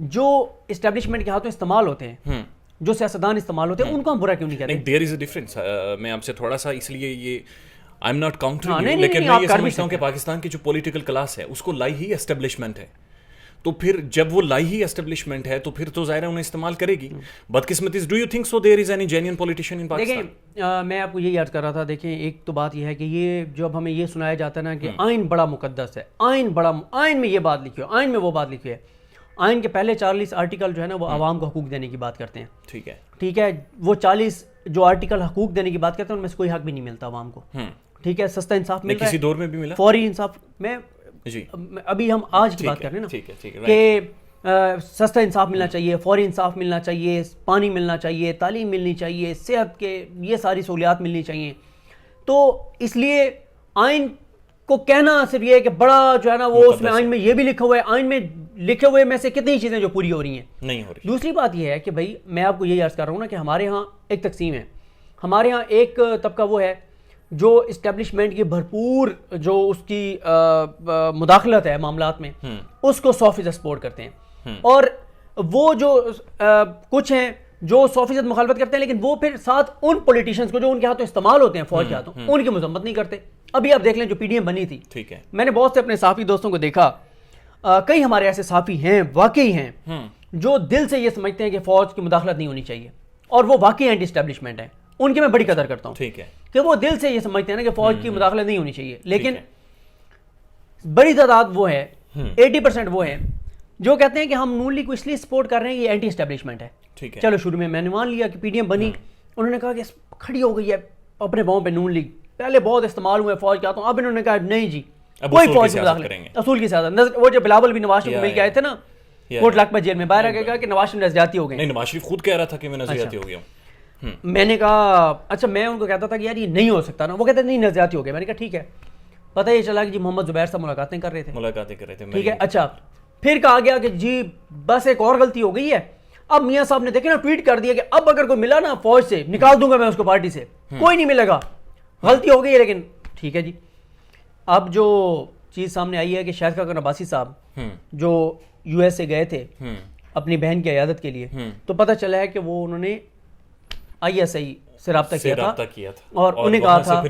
جو اسٹیبلشمنٹ کے ہاتھوں استعمال ہوتے ہیں, جو سیاستدان استعمال ہوتے ہیں, ان کو ہم برا کیوں نہیں کہتے؟ دیر از اے ڈفرنس. میں آپ سے تھوڑا سا اس لیے یہ I am not countering you, لیکن میں یہ سمجھتا ہوں کہ پاکستان کی جو پولیٹیکل کلاس ہے اس کو لائی ہی اسٹیبلشمنٹ ہے, تو پھر جب وہ لائی ہی اسٹیبلشمنٹ ہے تو پھر تو ظاہر ہے انہیں استعمال کرے گی. بدقسمتی do you think so there is any genuine politician in Pakistan? دیکھیں میں آپ کو یہی عرض کر رہا تھا, دیکھیں ایک تو بات یہ ہے کہ یہ جو اب ہمیں یہ سنایا جاتا ہے نا کہ آئین بڑا مقدس ہے, آئین میں یہ بات لکھی ہو, آئین میں وہ بات لکھی ہے. آئین کے پہلے 40 آرٹیکل جو ہے نا وہ عوام کو حقوق دینے کی بات کرتے ہیں. ٹھیک ہے, وہ 40 جو آرٹیکل حقوق دینے کی بات کرتے ہیں ان میں سے کوئی حق بھی نہیں ملتا عوام کو. ٹھیک ہے, سستا انصاف مل رہا ہے, کسی دور میں بھی ملا, فوری انصاف. میں ابھی ہم آج کی بات کر رہے ہیں نا کہ سستا انصاف ملنا چاہیے, فوری انصاف ملنا چاہیے, پانی ملنا چاہیے, تعلیم ملنی چاہیے, صحت کے یہ ساری سہولیات ملنی چاہیے. تو اس لیے آئین کو کہنا صرف یہ ہے کہ بڑا جو ہے نا وہ اس میں آئین میں یہ بھی لکھا ہوا ہے, آئین میں لکھے ہوئے میں سے کتنی چیزیں جو پوری ہو رہی ہیں نہیں ہو رہی. دوسری بات یہ ہے کہ بھائی میں آپ کو یہی عرض کر رہا ہوں نا کہ ہمارے ہاں ایک تقسیم ہے. ہمارے ہاں ایک طبقہ وہ ہے جو اسٹیبلشمنٹ کی بھرپور جو اس کی مداخلت ہے معاملات میں, اس کو 100% سپورٹ کرتے ہیں, اور وہ جو کچھ ہیں جو 100% مخالفت کرتے ہیں, لیکن وہ پھر ساتھ ان پولیٹیشنز کو جو ان کے ہاتھوں استعمال ہوتے ہیں فوج کے ہاتھوں, ان کی مذمت نہیں کرتے. ابھی آپ دیکھ لیں جو پی ڈی ایم بنی تھی, ٹھیک ہے, میں نے بہت سے اپنے صحافی دوستوں کو دیکھا, کئی ہمارے ایسے صحافی ہیں واقعی ہیں جو دل سے یہ سمجھتے ہیں کہ فوج کی مداخلت نہیں ہونی چاہیے, اور وہ واقعی اینٹی اسٹیبلشمنٹ ہیں, ان کی میں بڑی قدر کرتا ہوں. ٹھیک ہے, کہ وہ دل سے یہ سمجھتے ہیں نا کہ فوج کی مداخلت نہیں ہونی چاہیے, لیکن بڑی تعداد وہ ہے 80% وہ ہے جو کہتے ہیں کہ ہم نون لیگ کو اس لیے سپورٹ کر رہے ہیں کہ یہ اینٹی اسٹیبلشمنٹ ہے. چلو شروع میں نے مان لیا کہ پی ڈی ایم بنی, انہوں نے کہا کہ کھڑی ہو گئی ہے اپنے پاؤں پہ نون لیگ, پہلے بہت استعمال ہوئے فوج کے ہاتھوں, اب انہوں نے کہا نہیں جی کوئی فوج کی مداخلت, اصول کی سیاست. وہ جو بلاول بھی نواز شریف کو مل کے آئے تھے نا کوٹ لاکھپت جیل میں, باہر آ کے کہا کہ نواز شریف نزدیاتی ہو گئے. نہیں, نواز شریف خود کہہ رہا تھا کہ میں نزدیاتی ہو گیا ہوں. میں نے کہا اچھا, میں ان کو کہتا تھا کہ یار یہ نہیں ہو سکتا نا, وہ کہتے نہیں نزدیاتی ہو گئے. میں نے کہا ٹھیک ہے, پتہ یہ چلا کہ جی محمد زبیر صاحب ملاقاتیں کر رہے تھے. ٹھیک ہے, اچھا پھر کہا گیا کہ جی بس ایک اور غلطی ہو گئی ہے. اب میاں صاحب نے دیکھے نا ٹویٹ کر دیا کہ اب اگر کوئی ملا نا فوج سے نکال دوں گا میں اس کو پارٹی سے, کوئی نہیں ملے گا. غلطی ہو گئی ہے لیکن ٹھیک ہے جی. اب جو چیز سامنے آئی ہے کہ شاہد خاقان عباسی صاحب جو یو ایس سے گئے تھے اپنی بہن کی عیادت کے لیے, تو پتہ چلا ہے کہ وہ انہوں نے آئی ایس آئی سے رابطہ کیا تھا اور انہیں کہا تھا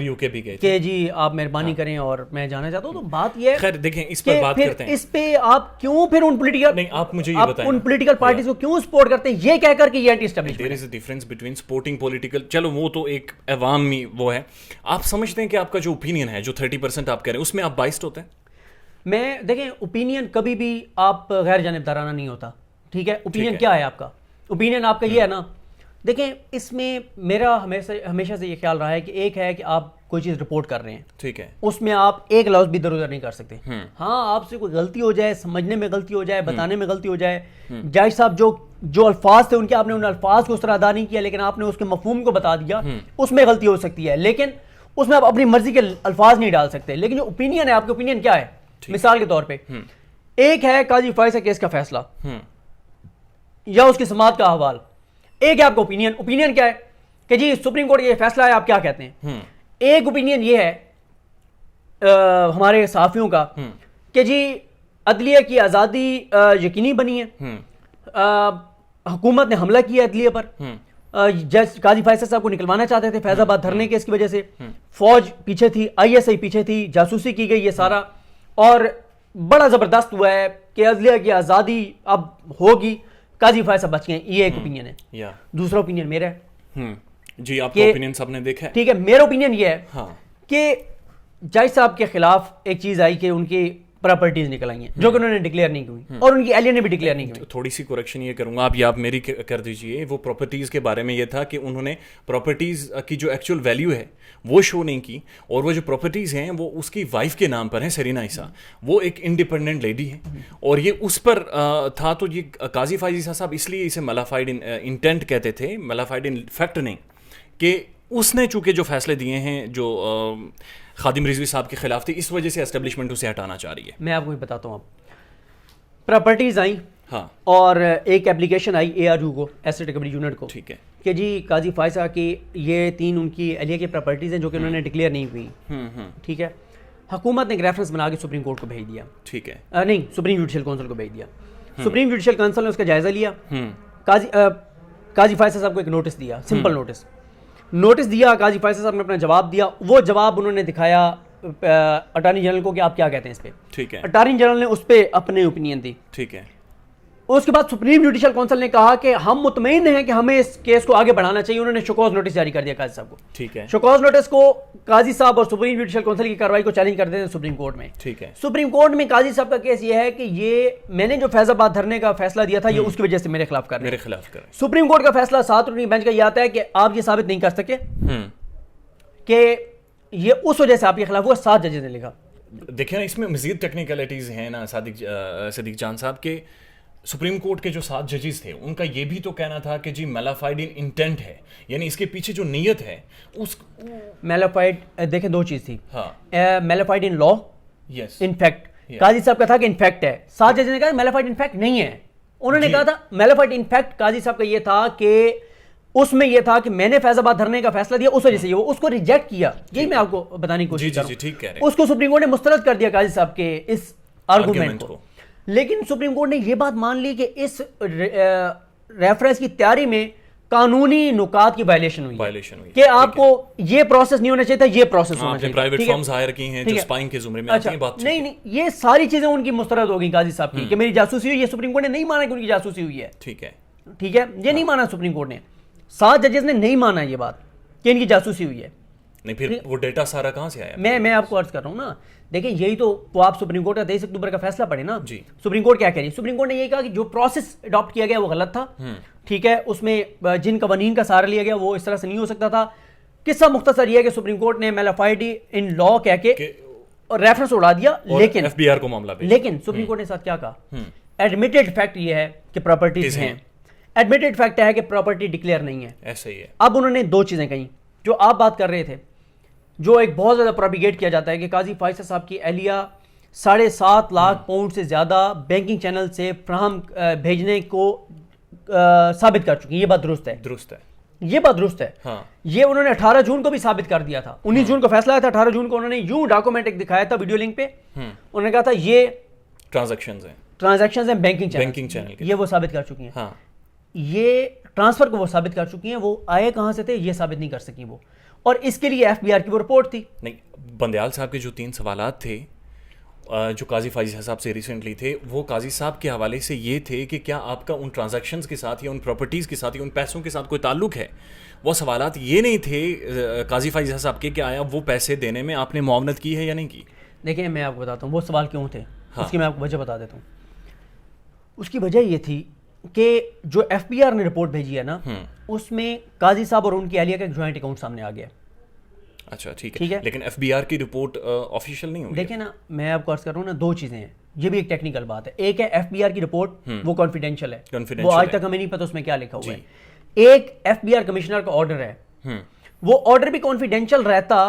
کہ جی آپ مہربانی کریں اور میں جانا چاہتا ہوں. تو بات یہ ہے خیر دیکھیں اس پر بات کرتے ہیں, اس پہ آپ کیوں پھر ان پولیٹیکل نہیں, آپ مجھے یہ بتائیں ان پولیٹیکل پارٹیز کو کیوں سپورٹ کرتے ہیں یہ کہہ کر کہ یہ anti establishment. There is a difference between supporting political, چلو وہ تو ایک عوامی وہ ہے. آپ سمجھتے ہیں کہ آپ کا جو اوپینین ہے جو 30% آپ کہہ رہے ہیں اس میں آپ بائسڈ ہوتے ہیں؟ میں دیکھیں اوپینین کبھی بھی آپ غیر جانبدارانہ نہیں ہوتا. ٹھیک ہے, اوپینین کیا ہے آپ کا, اوپینین آپ کا یہ ہے نا, دیکھیں اس میں میرا ہمیشہ سے یہ خیال رہا ہے کہ ایک ہے کہ آپ کوئی چیز رپورٹ کر رہے ہیں, ٹھیک ہے, اس میں آپ ایک لفظ بھی ادھر ادھر نہیں کر سکتے. ہاں آپ سے کوئی غلطی ہو جائے, سمجھنے میں غلطی ہو جائے, بتانے میں غلطی ہو جائے, جج صاحب جو الفاظ تھے ان کے آپ نے ان الفاظ کو اس طرح ادا نہیں کیا لیکن آپ نے اس کے مفہوم کو بتا دیا, اس میں غلطی ہو سکتی ہے, لیکن اس میں آپ اپنی مرضی کے الفاظ نہیں ڈال سکتے. لیکن جو اوپینین ہے آپ کا اوپینین کیا ہے, مثال کے طور پہ ایک ہے قاضی فائز کیس کا فیصلہ یا اس کی سماعت کا احوال, ایک ہے آپ کا اوپینین. اوپینین کیا ہے کہ جی سپریم کورٹ کا یہ فیصلہ ہے, آپ کیا کہتے ہیں. ایک اوپینین یہ ہے ہمارے صحافیوں کا کہ جی عدلیہ کی آزادی یقینی بنی ہے, حکومت نے حملہ کیا عدلیہ پر, جج قاضی فیصل صاحب کو نکلوانا چاہتے تھے فیض آباد دھرنے کیس کی وجہ سے, فوج پیچھے تھی, آئی ایس آئی پیچھے تھی, جاسوسی کی گئی, یہ سارا, اور بڑا زبردست ہوا ہے کہ عدلیہ کی آزادی اب ہوگی, قاضی فیصل بچ گئے. یہ ایک اوپینین ہے. دوسرا اوپینین میرا ہے جی, آپ کا اوپینین سب نے دیکھا ہے. ٹھیک ہے, میرا اوپینین یہ ہے کہ جج صاحب کے خلاف ایک چیز آئی کہ ان کی پراپرٹیز نکل آئی ہیں جو کہ انہوں نے ڈکلیئر نہیں کی, اور ان کی اہلیہ نے بھی ڈکلیئر نہیں کی. تھوڑی سی کریکشن یہ کروں گا, آپ میری کر دیجئے. وہ پراپرٹیز کے بارے میں یہ تھا کہ انہوں نے پراپرٹیز کی جو ایکچوئل ویلیو ہے وہ شو نہیں کی, اور وہ جو پراپرٹیز ہیں وہ اس کی وائف کے نام پر ہیں, سرینا عیسیٰ. وہ ایک انڈیپینڈنٹ لیڈی ہے اور یہ اس پر تھا. تو یہ قاضی فائز عیسیٰ صاحب اس لیے اسے ملافائڈ انٹینٹ کہتے تھے, ملافائڈ ان فیکٹ نہیں, کہ اس نے چونکہ جو فیصلے دیے ہیں جو خادم رضوی صاحب کے خلاف تھے, اس وجہ سے اسٹیبلشمنٹ اسے ہٹانا چاہ رہی ہے. میں آپ کو بتاتا ہوں, اب پراپرٹیز آئیں ہاں, اور ایک application I A R U کو, ایسٹ ریکوری یونٹ کو, ٹھیک ہے, کہ جی قاضی فائزہ کی یہ 3 ان کی اہلیہ کی پراپرٹیز ہیں جو کہ انہوں نے ڈکلیئر نہیں ہوئی. ٹھیک ہے, حکومت نے ایک ریفرنس بنا کے سپریم کورٹ کو بھیج دیا. ٹھیک ہے, نہیں سپریم جوڈیشل کونسل کو بھیج دیا. سپریم جوڈیشل کونسل نے اس کا جائزہ لیا, قاضی فیصل صاحب کو ایک نوٹس دیا, سمپل نوٹس دیا, قاضی فیصل صاحب نے اپنا جواب دیا. وہ جواب انہوں نے دکھایا اٹارنی جنرل کو کہ آپ کیا کہتے ہیں اس پہ. ٹھیک ہے, اٹارنی جنرل نے اس پہ اپنی اوپینین دی. ٹھیک ہے. اس کے بعد سپریم جوڈیشل کونسل نے کہا کہ ہم مطمئن ہیں کہ ہمیں اس کیس کو آگے بڑھانا چاہیے. انہوں نے شکوز نوٹس جاری کر دیا قاضی صاحب کو. ٹھیک ہے. شکوز نوٹس کو قاضی صاحب اور سپریم جوڈیشل کونسل کی کارروائی کو چیلنج کر دیتے ہیں سپریم کورٹ میں. ٹھیک ہے. سپریم کورٹ میں قاضی صاحب کا کیس یہ ہے کہ یہ میں نے جو فیض آباد دھرنے کا فیصلہ دیا تھا یہ اس کی وجہ سے میرے خلاف کر رہے ہیں. سپریم کورٹ کا فیصلہ 7 رکنی بینچ کا یہ آتا ہے کہ آپ یہ ثابت نہیں کر سکے کہ یہ اس وجہ سے آپ کے خلاف ہوا. 7 ججز نے لکھا. دیکھیں نا اس میں مزید ٹیکنیکلٹیز ہیں نا صدیق جان صاحب کے. سپریم کورٹ کے جو 7 ججز تھے ان کا یہ بھی تو کہنا تھا کہ جی میلافائڈ ان انٹینٹ ہے, یعنی اس کے پیچھے جو نیت ہے اس میلافائڈ دیکھیں 2 چیز تھی. ہاں, میلافائڈ ان لا, یس, ان فیکٹ. قاضی صاحب کا تھا کہ ان فیکٹ ہے. 7 ججز نے کہا میلافائڈ ان فیکٹ نہیں ہے. انہوں نے کہا تھا میلافائڈ ان فیکٹ. قاضی صاحب کا یہ تھا کہ اس میں یہ تھا کہ میں نے فیض آباد دھرنے کا فیصلہ دیا اس وجہ سے وہ اس کو ریجیکٹ کیا. یہی میں آپ کو بتانے کی کوشش کر رہا ہوں. اس کو سپریم کورٹ نے مسترد کر دیا قاضی صاحب کے اس آرگومنٹ کو. لیکن سپریم کورٹ نے یہ بات مان لی کہ اس ریفرنس کی تیاری میں قانونی نکات کی وائلیشن ہوئی کہ آپ کو یہ پروسیس نہیں ہونا چاہیے تھا, یہ پروسیس ہونا چاہیے. پرائیویٹ فرمز ہائر کی ہیں جو اسپائنگ کے زمرے میں آتی ہیں. بات نہیں, یہ ساری چیزیں ان کی مسترد ہو گئی قاضی صاحب کی کہ میری جاسوسی ہوئی. یہ سپریم کورٹ نے نہیں مانا کہ ان کی جاسوسی ہوئی ہے. ٹھیک ہے, ٹھیک ہے, یہ نہیں مانا سپریم کورٹ نے. 7 ججز نے نہیں مانا یہ بات کہ ان کی جاسوسی ہوئی ہے. نہیں, پھر وہ ڈیٹا سارا کہاں سے آیا؟ میں آپ کو عرض کر رہا ہوں نا. دیکھیں یہی تو آپ سپریم کورٹ کا 23 اکتوبر کا فیصلہ پڑھیں نا. جی, سپریم کورٹ کیا کہہ رہی ہے؟ سپریم کورٹ نے یہ کہا کہ جو پروسیس اڈاپٹ کیا گیا وہ غلط تھا. ٹھیک ہے, اس میں جن قوانین کا سہارا لیا گیا وہ اس طرح سے نہیں ہو سکتا تھا. قصہ مختصر یہ ہے کہ سپریم کورٹ نے میلافائڈ ان لا کہہ کے ریفرنس اڑا دیا. لیکن ایف بی آر کو معاملہ لیکن سپریم کورٹ نے ساتھ کیا کہا؟ ایڈمیٹڈ فیکٹ یہ ہے کہ پراپرٹیز ہیں. ایڈمیٹڈ فیکٹ ہے کہ پراپرٹی ڈکلیئر نہیں ہے. ایسا ہی ہے. اب انہوں نے 2 چیزیں کہیں جو آپ بات کر رہے تھے, جو ایک بہت زیادہ پروپیگیٹ کیا جاتا ہے کہ قاضی فیصل صاحب کی اہلیہ 7.5 لاکھ پاؤنڈ سے زیادہ بینکنگ چینل سے فراہم بھیجنے کو ثابت کر چکی. یہ بات درست ہے. درست ہے, یہ بات درست ہے. یہ انہوں نے 18 جون کو بھی ثابت کر دیا تھا. 19 جون کو فیصلہ آیا تھا, 18 جون کو انہوں نے یوں ڈاکومنٹ ایک دکھایا تھا ویڈیو لنک پہ. انہوں نے کہا تھا یہ ٹرانزیکشنز ہیں بینکنگ چینل, یہ وہ ثابت کر چکی ہیں. یہ ٹرانسفر کو وہ ثابت کر چکی ہیں. وہ آئے کہاں سے تھے یہ ثابت نہیں کر سکی وہ, اور اس کے لیے ایف بی آر کی وہ رپورٹ تھی. نہیں, بندیال صاحب کے جو 3 سوالات تھے جو قاضی فیصل صاحب سے ریسنٹلی تھے وہ قاضی صاحب کے حوالے سے یہ تھے کہ کیا آپ کا ان ٹرانزیکشنز کے ساتھ یا ان پراپرٹیز کے ساتھ یا ان پیسوں کے ساتھ کوئی تعلق ہے. وہ سوالات یہ نہیں تھے قاضی فیصل صاحب کے کہ آیا وہ پیسے دینے میں آپ نے معاونت کی ہے یا نہیں کی. دیکھیں میں آپ کو بتاتا ہوں وہ سوال کیوں تھے. اس کی میں آپ کو وجہ بتا دیتا ہوں. اس کی وجہ یہ تھی کہ جو ایف بی آر نے رپورٹ بھیجی ہے نا اس میں قاضی صاحب اور ان کی اہلیہ کا ایک جوائنٹ اکاؤنٹ سامنے آ گیا. اچھا ٹھیک ہے, لیکن ایف بی آر کی رپورٹ آفیشیل نہیں ہوئی. دیکھیں نا میں آپ کو عرض کر رہا ہوں نا 2 چیزیں ہیں. یہ بھی ایک ٹیکنیکل بات ہے. ایک ہے ایف بی آر کی رپورٹ, وہ کانفیڈینشیل ہے, وہ آج تک ہمیں نہیں پتا اس میں کیا لکھا ہوا ہے. ایک ایف بی آر کمشنر کا آرڈر ہے, وہ آرڈر بھی کانفیڈینشیل رہتا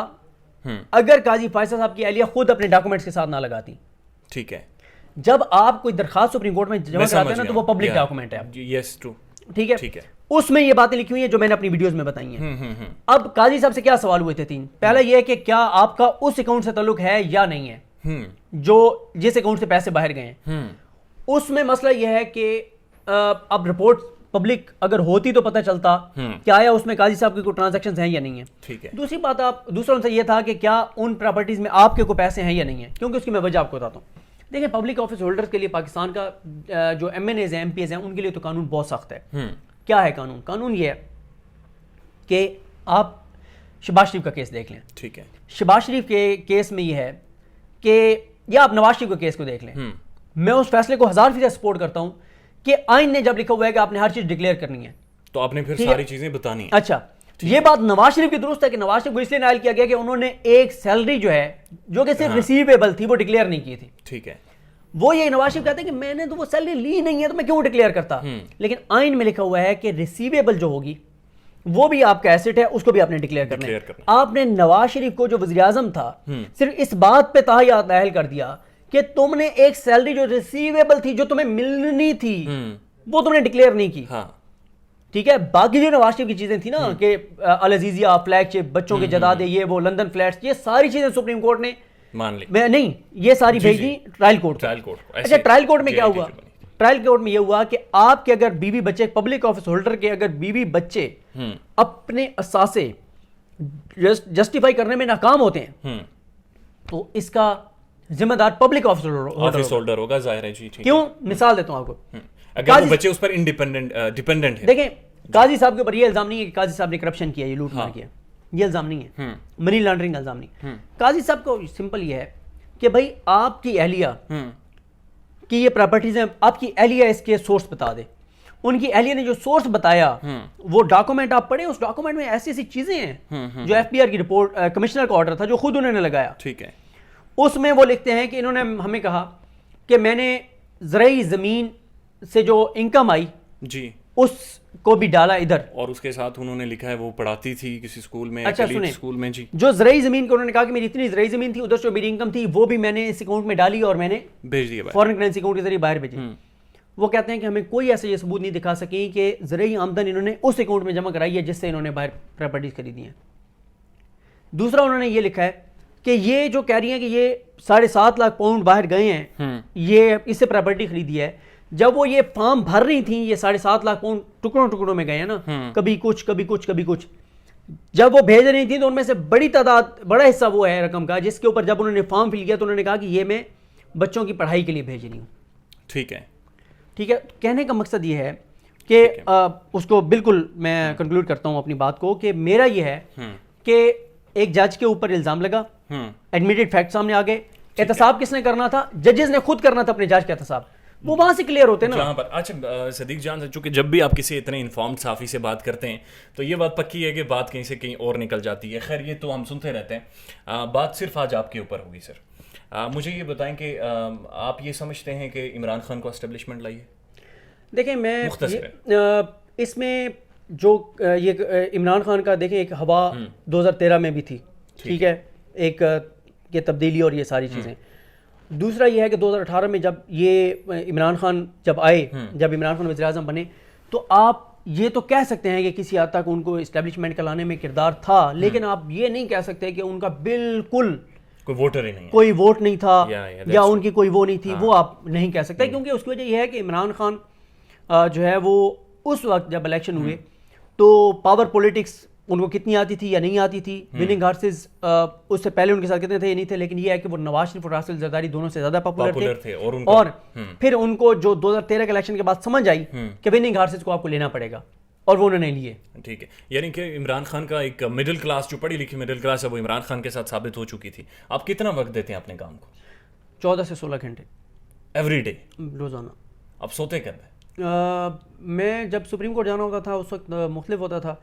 اگر قاضی فیصل صاحب کی اہلیہ خود اپنے ڈاکومنٹس کے ساتھ نہ لگاتی. ٹھیک ہے, جب آپ کوئی درخواست سپریم کورٹ میں جمع کراتے ہیں نا تو وہ پبلک ڈاکومنٹ ہے. یس ٹرو. ٹھیک ہے, اس میں یہ باتیں لکھی ہوئی ہیں جو میں نے اپنی ویڈیوز میں بتائی ہیں. اب قاضی صاحب سے کیا سوال ہوئے تھے 3. پہلا یہ ہے کہ کیا آپ کا اس اکاؤنٹ سے تعلق ہے یا نہیں ہے جو جس اکاؤنٹ سے پیسے باہر گئے ہیں. اس میں مسئلہ یہ ہے کہ اب رپورٹ پبلک اگر ہوتی تو پتہ چلتا کہ آیا اس میں قاضی صاحب کی کوئی ٹرانزیکشنز ہیں یا نہیں ہیں. ٹھیک ہے. دوسری بات دوسرا ان سے یہ تھا کہ کیا ان پراپرٹیز میں آپ کے کوئی پیسے ہیں یا نہیں ہیں, کیونکہ اس کی میں وجہ آپ کو بتاتا ہوں. دیکھیں پبلک آفس ہولڈرز کے لیے پاکستان کا جو ایم این ایز ہیں, ایم پی ایز ہیں, ان کے لیے تو قانون بہت سخت ہے. کیا ہے قانون؟ قانون یہ ہے کہ آپ شہباز شریف کا کیس دیکھ لیں. ٹھیک ہے. شہباز شریف کے کیس میں یہ ہے کہ یا آپ نواز شریف کے کیس کو دیکھ لیں. میں اس فیصلے کو 1000% سپورٹ کرتا ہوں کہ آئین نے جب لکھا ہوا ہے کہ آپ نے ہر چیز ڈکلیئر کرنی ہے تو آپ نے پھر ساری چیزیں بتانی ہیں. اچھا, یہ بات نواز شریف کی درست ہے کہ نواز شریف کو اس لیے نائل کیا گیا کہ انہوں نے ایک سیلری جو ہے جو کہ صرف ریسیویبل تھی وہ ڈکلیئر نہیں کی تھی. ٹھیک ہے. وہ یہ نواز شریف کہتے ہیں کہ میں نے تو وہ سیلری لی نہیں ہے تو میں کیوں ڈکلیئر کرتا. لیکن آئین میں لکھا ہوا ہے کہ ریسیویبل جو ہوگی وہ بھی آپ کا ایسٹ ہے, اس کو بھی آپ نے ڈکلیئر کرنا ہے. آپ نے نواز شریف کو جو وزیر اعظم تھا صرف اس بات پہ تاحیات نااہل کر دیا کہ تم نے ایک سیلری جو ریسیویبل تھی جو تمہیں ملنی تھی وہ تم نے ڈکلیئر نہیں کی. ٹھیک ہے. باقی جو نواز شریف کی چیزیں تھیں نا کہ العزیزیہ, فلیگ شپ, بچوں کے جدادیں, یہ وہ لندن فلیٹس, یہ ساری چیزیں سپریم کورٹ نے مان لی. نہیں, یہ ساری بھیج دی ٹرائل کورٹ. اچھا ٹرائل کورٹ میں کیا ہوا؟ ٹرائل کورٹ میں یہ ہوا کہ آپ کے اگر بیوی بچے, پبلک آفس ہولڈر کے اگر بیوی بچے اپنے اثاثے جسٹیفائی کرنے میں ناکام ہوتے ہیں تو اس کا ذمہ دار پبلک آفس ہولڈر ہوگا, ظاہر ہے جی. کیوں؟ مثال دیتا ہوں آپ کو, اگر وہ بچے اس پر ڈیپینڈنٹ ہے. دیکھیں قاضی صاحب کے اوپر یہ الزام نہیں ہے کہ قاضی صاحب نے کرپشن کیا, یہ لوٹ مار کیا, یہ الزام نہیں ہے, منی لانڈرنگ الزام نہیں. قاضی صاحب کو سمپل یہ ہے کہ بھائی آپ کی اہلیہ کی یہ پراپرٹیز ہیں, آپ کی اہلیہ اس کے سورس بتا دے. ان کی اہلیہ نے جو سورس بتایا وہ ڈاکومنٹ آپ پڑھیں, اس ڈاکومنٹ میں ایسی ایسی چیزیں ہیں جو ایف بی آر کی رپورٹ, کمشنر کا آرڈر تھا جو خود انہوں نے لگایا, ٹھیک ہے, اس میں وہ لکھتے ہیں کہ انہوں نے ہمیں کہا کہ میں نے زرعی زمین سے جو انکم آئی جی اس کو بھی ڈالا ادھر, اور اس کے ساتھ انہوں نے لکھا ہے وہ پڑھاتی تھی کسی اسکول میں, اچھا سنیں, اسکول میں جی, جو زرعی زمین کو انہوں نے کہا کہ میری اتنی زرعی زمین تھی, ادھر جو میری انکم تھی وہ بھی میں نے اس اکاؤنٹ میں ڈالی اور میں نے بھیج دیا فورن کرنسی اکاؤنٹ کے ذریعے باہر بھیجی. وہ کہتے ہیں کہ ہمیں کوئی ایسا یہ ثبوت نہیں دکھا سکیں کہ زرعی آمدن انہوں نے اس اکاؤنٹ میں جمع کرائی ہے جس سے انہوں نے باہر پراپرٹیز خریدی ہیں. دوسرا انہوں نے یہ لکھا ہے کہ یہ جو کہہ رہی ہیں کہ یہ 7.5 لاکھ پاؤنڈ باہر گئے ہیں, یہ اس سے پراپرٹی خریدی ہے, جب وہ یہ فارم بھر رہی تھیں یہ 7.5 لاکھ پاؤنڈ ٹکڑوں ٹکڑوں میں گئے ہیں نا, کبھی کچھ کبھی کچھ کبھی کچھ, جب وہ بھیج رہی تھیں تو ان میں سے بڑی تعداد, بڑا حصہ وہ ہے رقم کا جس کے اوپر جب انہوں نے فارم فل کیا تو انہوں نے کہا کہ یہ میں بچوں کی پڑھائی کے لیے بھیج رہی ہوں. ٹھیک ہے, ٹھیک ہے, کہنے کا مقصد یہ ہے کہ اس کو بالکل میں کنکلوڈ کرتا ہوں اپنی بات کو, کہ میرا یہ ہے کہ ایک جج کے اوپر الزام لگا, ایڈمیٹڈ فیکٹ سامنے آ گئے, احتساب کس نے کرنا تھا؟ ججز نے خود کرنا تھا اپنے جج کا احتساب, وہ وہاں سے کلیئر ہوتے ہیں نا جہاں پر. اچھا صدیق جان, چونکہ جب بھی آپ کسی اتنے انفارمڈ صحافی سے بات کرتے ہیں تو یہ بات پکی ہے کہ بات کہیں سے کہیں اور نکل جاتی ہے. خیر یہ تو ہم سنتے رہتے ہیں, بات صرف آج آپ کے اوپر ہوگی سر. مجھے یہ بتائیں کہ آپ یہ سمجھتے ہیں کہ عمران خان کو اسٹیبلشمنٹ لائی ہے؟ دیکھیں میں اس میں جو یہ عمران خان کا دیکھیں ایک ہوا 2013 میں بھی تھی, ٹھیک ہے, ایک یہ تبدیلی اور یہ ساری چیزیں. دوسرا یہ ہے کہ 2018 میں جب یہ عمران خان جب آئے, جب عمران خان وزیر اعظم بنے, تو آپ یہ تو کہہ سکتے ہیں کہ کسی حد تک ان کو اسٹیبلشمنٹ کا لانے میں کردار تھا, لیکن آپ یہ نہیں کہہ سکتے کہ ان کا بالکل کوئی ووٹر ہی نہیں, کوئی ووٹ نہیں تھا یا ان کی کوئی وہ نہیں تھی, وہ آپ نہیں کہہ سکتے. کیونکہ اس کی وجہ یہ ہے کہ عمران خان جو ہے وہ اس وقت جب الیکشن ہوئے تو پاور پولیٹکس ان کو کتنی آتی تھی یا نہیں آتی تھی, وننگ ہارسز اس سے پہلے ان کے ساتھ کتنے تھے یہ نہیں تھے, لیکن یہ ہے کہ وہ نواز شریف اور راشد زرداری دونوں سے زیادہ پاپولر تھے, اور پھر ان کو جو 2013 کے الیکشن کے بعد سمجھ آئی کہ وننگ ہارسز کو آپ کو لینا پڑے گا, اور وہ انہوں نے لیے. ٹھیک ہے, یعنی کہ عمران خان کا ایک مڈل کلاس, جو پڑھی لکھی مڈل کلاس ہے, وہ عمران خان کے ساتھ ثابت ہو چکی تھی. آپ کتنا وقت دیتے ہیں اپنے کام کو؟ 14 سے 16 گھنٹے ایوری ڈے روزانہ. اب سوتے کب ہیں؟ میں جب سپریم کورٹ جانا ہوتا تھا اس وقت مختلف ہوتا تھا,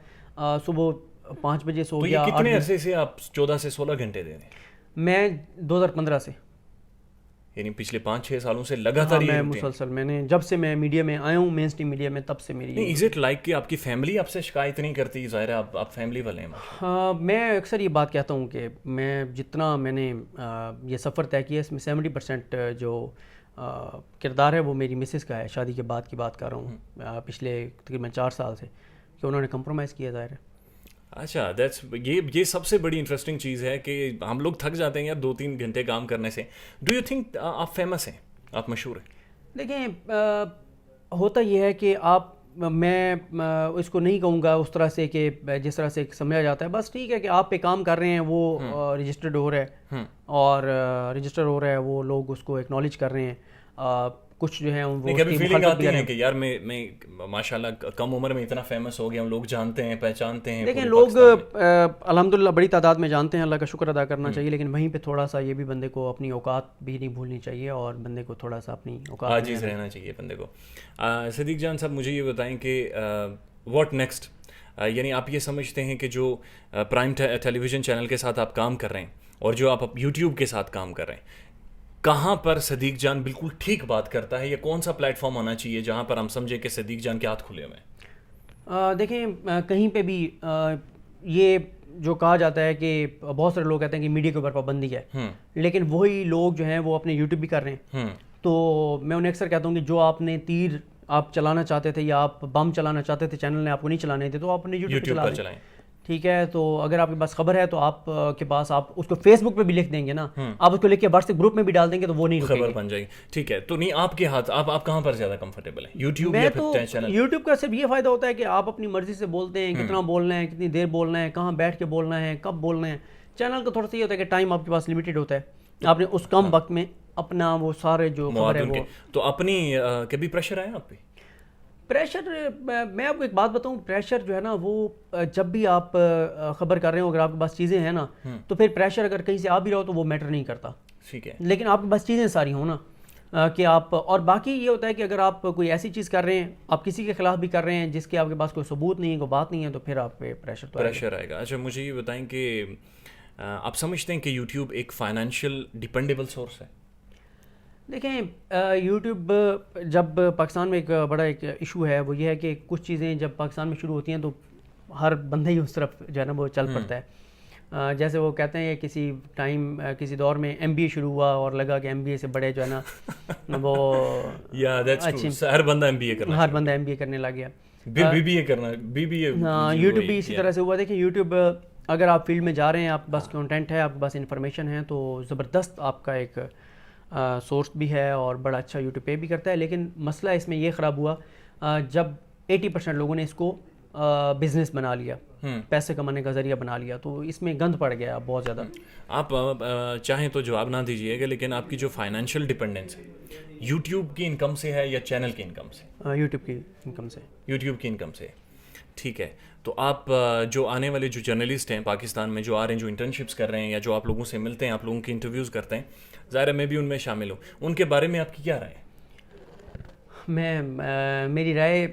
صبح 5 بجے سو گیا. کتنے عرصے سے آپ 14 سے 16 گھنٹے دے رہے ہیں؟ میں 2015 سے, یعنی پچھلے 5-6 سالوں سے لگاتار میں مسلسل, میں نے جب سے میں میڈیا میں آیا ہوں, مین اسٹریم میڈیا میں, تب سے میری. از اٹ لائک کہ آپ کی فیملی آپ سے شکایت نہیں کرتی؟ ظاہر ہے آپ فیملی والے ہیں. ہاں, میں اکثر یہ بات کہتا ہوں کہ میں جتنا میں نے یہ سفر طے کیا اس میں 70% جو کردار ہے وہ میری مسز کا ہے. شادی کے بعد کی بات کر رہا ہوں, پچھلے تقریباً 4 سال سے, کہ انہوں نے کمپرومائز کیا, ظاہر ہے. اچھا, یہ سب سے بڑی انٹرسٹنگ چیز ہے کہ ہم لوگ تھک جاتے ہیں یار 2-3 گھنٹے کام کرنے سے. ڈو یو تھنک آپ فیمس ہیں, آپ مشہور ہیں؟ دیکھیں ہوتا یہ ہے کہ میں اس کو نہیں کہوں گا اس طرح سے کہ جس طرح سے سمجھا جاتا ہے. بس ٹھیک ہے کہ آپ پہ کام کر رہے ہیں, وہ رجسٹرڈ ہو رہا ہے, اور رجسٹر ہو رہا ہے, وہ لوگ اس کو ایکنالج کر رہے ہیں. کچھ جو ہے وہ فیلنگ آتی ہے کہ یار میں ماشاءاللہ کم عمر میں اتنا فیمس ہو گیا ہوں, لوگ جانتے ہیں, پہچانتے ہیں. دیکھیں لوگ الحمدللہ بڑی تعداد میں جانتے ہیں, اللہ کا شکر ادا کرنا چاہیے, لیکن وہیں پہ تھوڑا سا یہ بھی بندے کو اپنی اوقات بھی نہیں بھولنی چاہیے, اور بندے کو تھوڑا سا اپنی اوقات عاجز رہنا چاہیے بندے کو. صدیق جان صاحب, مجھے یہ بتائیں کہ واٹ نیکسٹ, یعنی آپ یہ سمجھتے ہیں کہ جو پرائم ٹیلی ویژن چینل کے ساتھ آپ کام کر رہے ہیں اور جو آپ یوٹیوب کے ساتھ کام کر رہے ہیں, کہاں پر صدیق جان بالکل ٹھیک بات کرتا ہے, یا کون سا پلیٹ فارم ہونا چاہیے جہاں پر ہم سمجھیں کہ صدیق جان کے ہاتھ کھلے ہوئے ہیں؟ دیکھیں کہیں پہ بھی یہ جو کہا جاتا ہے کہ بہت سارے لوگ کہتے ہیں کہ میڈیا کے اوپر پابندی ہے, لیکن وہی لوگ جو ہیں وہ اپنے یوٹیوب بھی کر رہے ہیں. تو میں انہیں اکثر کہتا ہوں کہ جو آپ نے تیر آپ چلانا چاہتے تھے یا آپ بم چلانا چاہتے تھے, چینل نے آپ کو نہیں چلانے تھے, تو آپ اپنے یوٹیوب پہ چلائیں. ٹھیک ہے, تو اگر آپ کے پاس خبر ہے تو آپ کے پاس آپ اس کو فیس بک پہ بھی لکھ دیں گے نا, آپ اس کو لکھ کے واٹس ایپ گروپ میں بھی ڈال دیں گے تو وہ نہیں رکے خبر گی, بن جائے گی. ٹھیک ہے, تو نہیں آپ کے ہاتھ, آپ کہاں پر زیادہ کمفرٹیبل ہیں, یوٹیوب میں یا تو پھر چینل؟ یوٹیوب کا صرف یہ فائدہ ہوتا ہے کہ آپ اپنی مرضی سے بولتے ہیں, کتنا بولنا ہے, کتنی دیر بولنا ہے, کہاں بیٹھ کے بولنا ہے, کب بولنا ہے. چینل کا تھوڑا سا یہ ہوتا ہے کہ ٹائم آپ کے پاس لمیٹیڈ ہوتا ہے, آپ نے اس کم وقت میں اپنا وہ سارے جو خبر ہے وہ. تو اپنی کبھی پریشر آیا آپ پہ؟ پریشر, میں آپ کو ایک بات بتاؤں, پریشر جو ہے نا وہ جب بھی آپ خبر کر رہے ہو, اگر آپ کے پاس چیزیں ہیں نا تو پھر پریشر اگر کہیں سے آ بھی رہا ہو تو وہ میٹر نہیں کرتا. ٹھیک ہے, لیکن آپ کے پاس چیزیں ساری ہوں نا کہ آپ, اور باقی یہ ہوتا ہے کہ اگر آپ کوئی ایسی چیز کر رہے ہیں, آپ کسی کے خلاف بھی کر رہے ہیں جس کے آپ کے پاس کوئی ثبوت نہیں ہے, کوئی بات نہیں ہے, تو پھر آپ پہ پریشر آئے گا. اچھا مجھے یہ بتائیں کہ آپ سمجھتے ہیں کہ یوٹیوب ایک فائنینشیل ڈیپینڈیبل سورس ہے؟ دیکھیں, یوٹیوب جب پاکستان میں ایک بڑا ایک ایشو ہے وہ یہ ہے کہ کچھ چیزیں جب پاکستان میں شروع ہوتی ہیں تو ہر بندہ ہی اس طرف جو ہے نا وہ چل پڑتا ہے. جیسے وہ کہتے ہیں کسی ٹائم کسی دور میں ایم بی اے شروع ہوا اور لگا کہ ایم بی اے سے بڑے جو ہے نا وہ ہر بندہ ایم بی اے کرنے لگ گیا, بی بی اے کرنا, ہاں یوٹیوب بھی اسی طرح سے ہوا. دیکھیں یوٹیوب اگر آپ فیلڈ میں جا رہے ہیں, آپ کے پاس کنٹینٹ ہے, آپ کے پاس انفارمیشن ہے, تو زبردست آپ کا ایک سورس بھی ہے اور بڑا اچھا یوٹیوب پے بھی کرتا ہے. لیکن مسئلہ اس میں یہ خراب ہوا جب 80% لوگوں نے اس کو بزنس بنا لیا, پیسے کمانے کا ذریعہ بنا لیا, تو اس میں گند پڑ گیا بہت زیادہ. آپ چاہیں تو جواب نہ دیجیے گا, لیکن آپ کی جو فائنینشیل ڈپینڈنس ہے یوٹیوب کی انکم سے ہے یا چینل کی انکم سے؟ یوٹیوب کی انکم سے. یوٹیوب کی انکم سے, ٹھیک ہے. تو آپ جو آنے والے جو جرنلسٹ ہیں پاکستان میں, جو آ رہے ہیں, جو انٹرنشپس کر رہے ہیں, یا جو آپ لوگوں سے ملتے ہیں, آپ لوگوں کی انٹرویوز کرتے ہیں, ظاہر ہے میں بھی ان میں شامل ہوں, ان کے بارے میں آپ کی کیا رائے ہے؟ میری رائے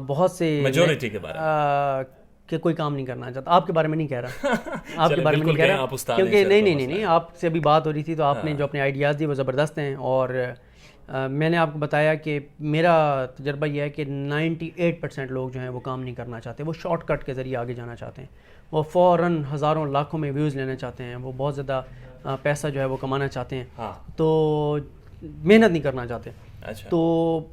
بہت سے میجورٹی کے بارے میں کہ کوئی کام نہیں کرنا چاہتا. آپ کے بارے میں نہیں کہہ رہا, آپ کے بارے میں نہیں کہہ رہا, کیونکہ نہیں, آپ سے ابھی بات ہو رہی تھی تو آپ نے جو اپنے آئیڈیاز دی وہ زبردست ہیں, اور میں نے آپ کو بتایا کہ میرا تجربہ یہ ہے کہ 98% لوگ جو ہیں وہ کام نہیں کرنا چاہتے, وہ شارٹ کٹ کے ذریعے آگے جانا چاہتے ہیں, وہ فوراً ہزاروں لاکھوں میں ویوز لینا چاہتے ہیں, وہ بہت زیادہ پیسہ جو ہے وہ کمانا چاہتے ہیں, تو محنت نہیں کرنا چاہتے. تو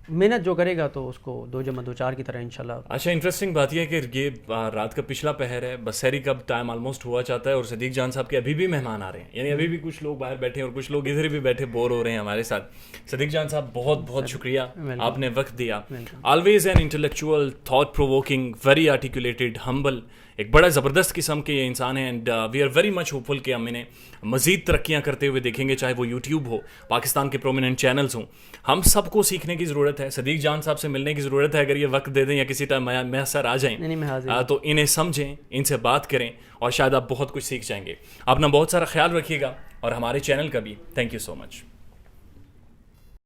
محنت جو کرے گا تو اس کو 2+2=4 کی طرح انشاءاللہ. اچھا, انٹرسٹنگ بات یہ ہے کہ یہ رات کا پچھلا پہر ہے, بسحری کا ٹائم آلموسٹ ہوا چاہتا ہے, اور صدیق جان صاحب کے ابھی بھی مہمان آ رہے ہیں, یعنی ابھی بھی کچھ لوگ باہر بیٹھے ہیں اور کچھ لوگ ادھر بھی بیٹھے بور ہو رہے ہیں ہمارے ساتھ. صدیق جان صاحب بہت بہت شکریہ, آپ نے وقت دیا. Always an intellectual, thought provoking, very articulated, humble, ایک بڑا زبردست قسم کے یہ انسان ہیں, and we are very much hopeful کہ ہم انہیں مزید ترقیاں کرتے ہوئے دیکھیں گے, چاہے وہ یوٹیوب ہو, پاکستان کے پرومیننٹ چینلز ہوں. ہم سب کو سیکھنے کی ضرورت ہے, صدیق جان صاحب سے ملنے کی ضرورت ہے. اگر یہ وقت دے دیں یا کسی ٹائم میسر آ جائیں تو انہیں سمجھیں, ان سے بات کریں, اور شاید آپ بہت کچھ سیکھ جائیں گے. اپنا بہت سارا خیال رکھیے گا, اور ہمارے چینل کا بھی تھینک یو سو مچ.